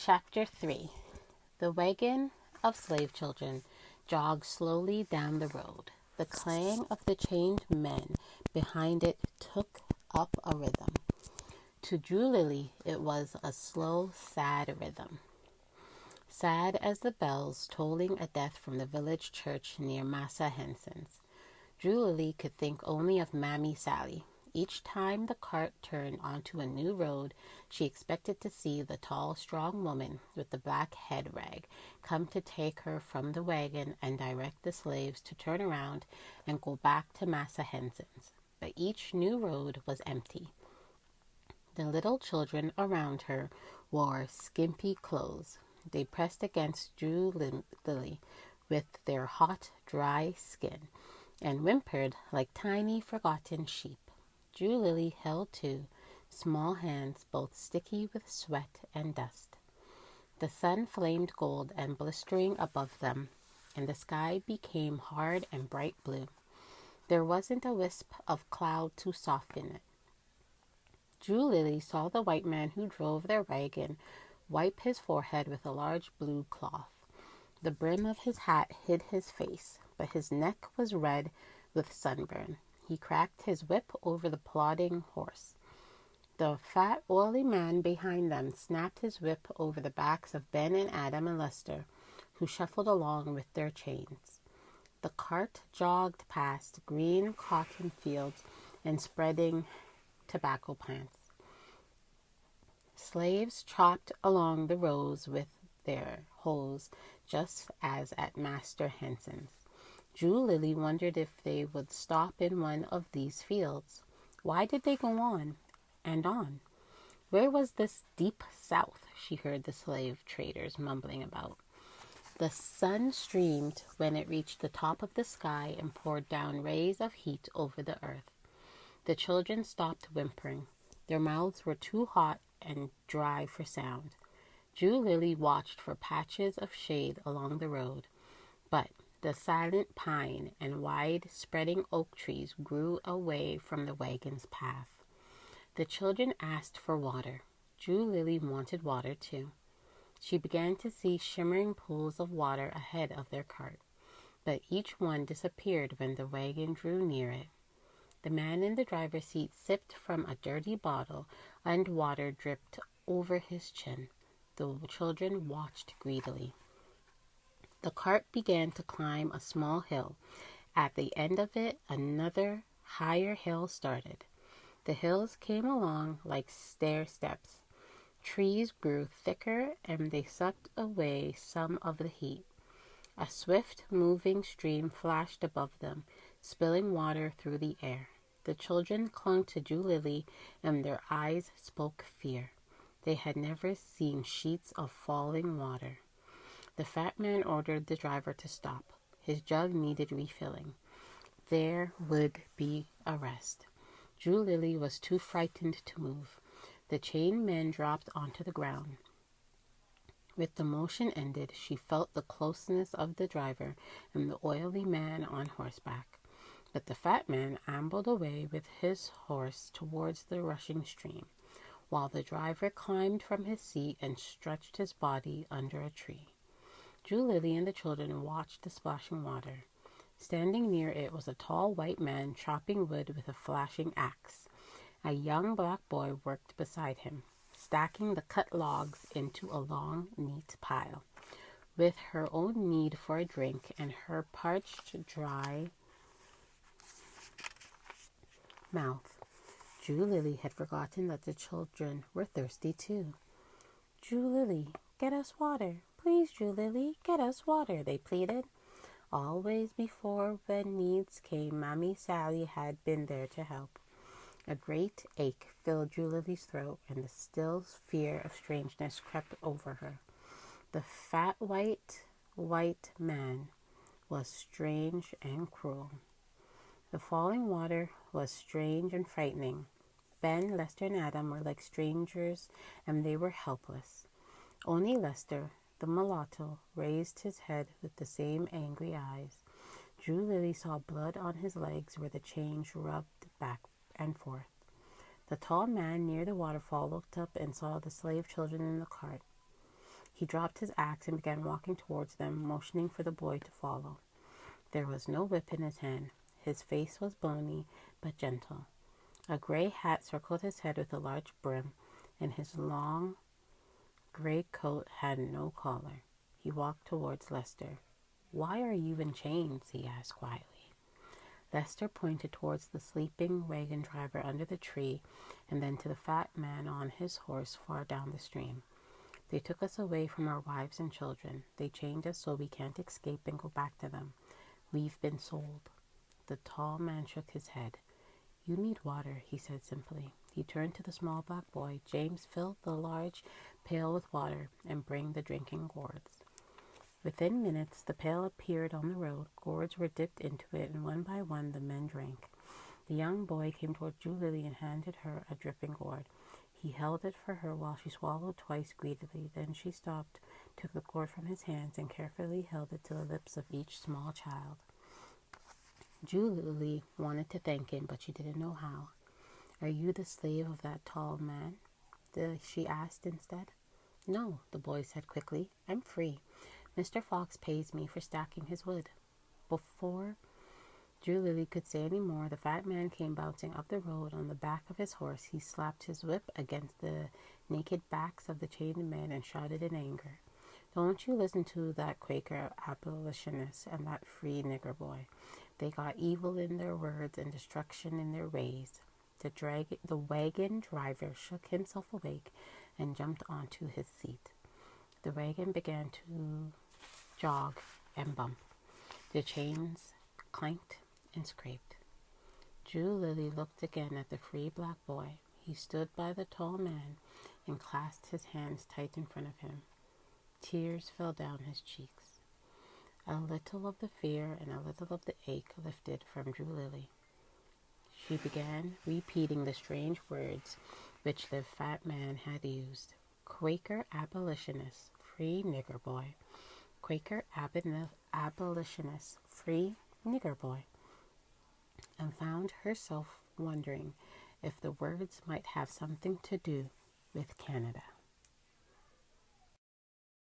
Chapter 3. The wagon of slave children jogged slowly down the road. The clang of the chained men behind it took up a rhythm. To Drew Lily, it was a slow, sad rhythm. Sad as the bells tolling a death from the village church near Massa Henson's. Drew Lily could think only of Mammy Sally. Each time the cart turned onto a new road, she expected to see the tall, strong woman with the black head rag come to take her from the wagon and direct the slaves to turn around and go back to Massa Henson's. But each new road was empty. The little children around her wore skimpy clothes. They pressed against Drew Lily with their hot, dry skin and whimpered like tiny, forgotten sheep. Drew Lily held two small hands, both sticky with sweat and dust. The sun flamed gold and blistering above them, and the sky became hard and bright blue. There wasn't a wisp of cloud to soften it. Drew Lily saw the white man who drove their wagon wipe his forehead with a large blue cloth. The brim of his hat hid his face, but his neck was red with sunburn. He cracked his whip over the plodding horse. The fat, oily man behind them snapped his whip over the backs of Ben and Adam and Lester, who shuffled along with their chains. The cart jogged past green cotton fields and spreading tobacco plants. Slaves chopped along the rows with their hoes, just as at Master Henson's. Drew Lily wondered if they would stop in one of these fields. Why did they go on and on? Where was this deep south she heard the slave traders mumbling about? The sun streamed when it reached the top of the sky and poured down rays of heat over the earth. The children stopped whimpering. Their mouths were too hot and dry for sound. Drew Lily watched for patches of shade along the road, but the silent pine and wide-spreading oak trees grew away from the wagon's path. The children asked for water. Drew Lily wanted water, too. She began to see shimmering pools of water ahead of their cart, but each one disappeared when the wagon drew near it. The man in the driver's seat sipped from a dirty bottle, and water dripped over his chin. The children watched greedily. The cart began to climb a small hill. At the end of it, another higher hill started. The hills came along like stair steps. Trees grew thicker and they sucked away some of the heat. A swift moving stream flashed above them, spilling water through the air. The children clung to Drew Lily and their eyes spoke fear. They had never seen sheets of falling water. The fat man ordered the driver to stop. His jug needed refilling. There would be a rest. Drew Lily was too frightened to move. The chained men dropped onto the ground. With the motion ended, she felt the closeness of the driver and the oily man on horseback. But the fat man ambled away with his horse towards the rushing stream, while the driver climbed from his seat and stretched his body under a tree. Drew Lily and the children watched the splashing water. Standing near it was a tall white man chopping wood with a flashing axe. A young black boy worked beside him, stacking the cut logs into a long, neat pile. With her own need for a drink and her parched, dry mouth, Drew Lily had forgotten that the children were thirsty too. "Drew Lily, get us water. Please, Drew Lily, get us water," they pleaded. Always before, when needs came, Mammy Sally had been there to help. A great ache filled Drew Lily's throat, and the still fear of strangeness crept over her. The fat white man was strange and cruel. The falling water was strange and frightening. Ben, Lester, and Adam were like strangers, and they were helpless. Only Lester, the mulatto, raised his head with the same angry eyes. Drew Lily saw blood on his legs where the chains rubbed back and forth. The tall man near the waterfall looked up and saw the slave children in the cart. He dropped his axe and began walking towards them, motioning for the boy to follow. There was no whip in his hand. His face was bony but gentle. A gray hat circled his head with a large brim, and his long gray coat had no collar. He walked towards Lester. "Why are you in chains?" he asked quietly. Lester pointed towards the sleeping wagon driver under the tree and then to the fat man on his horse far down the stream. "They took us away from our wives and children. They chained us so we can't escape and go back to them. We've been sold." The tall man shook his head. "You need water," he said simply. He turned to the small black boy. "James, fill the large pail with water and bring the drinking gourds." Within minutes, the pail appeared on the road. Gourds were dipped into it, and one by one the men drank. The young boy came toward Julie and handed her a dripping gourd. He held it for her while she swallowed twice greedily. Then she stopped, took the gourd from his hands, and carefully held it to the lips of each small child. Julie wanted to thank him, but she didn't know how. "Are you the slave of that tall man?" she asked instead. "No," the boy said quickly. "I'm free. Mr. Fox pays me for stacking his wood." Before Julie could say any more, the fat man came bouncing up the road on the back of his horse. He slapped his whip against the naked backs of the chained men and shouted in anger, "Don't you listen to that Quaker abolitionist and that free nigger boy. They got evil in their words and destruction in their ways." The wagon driver shook himself awake and jumped onto his seat. The wagon began to jog and bump. The chains clanked and scraped. Julie looked again at the free black boy. He stood by the tall man and clasped his hands tight in front of him. Tears fell down his cheeks. A little of the fear and a little of the ache lifted from Julie. She began repeating the strange words which the fat man had used. Quaker abolitionist, free nigger boy. Quaker abolitionist, free nigger boy. And found herself wondering if the words might have something to do with Canada.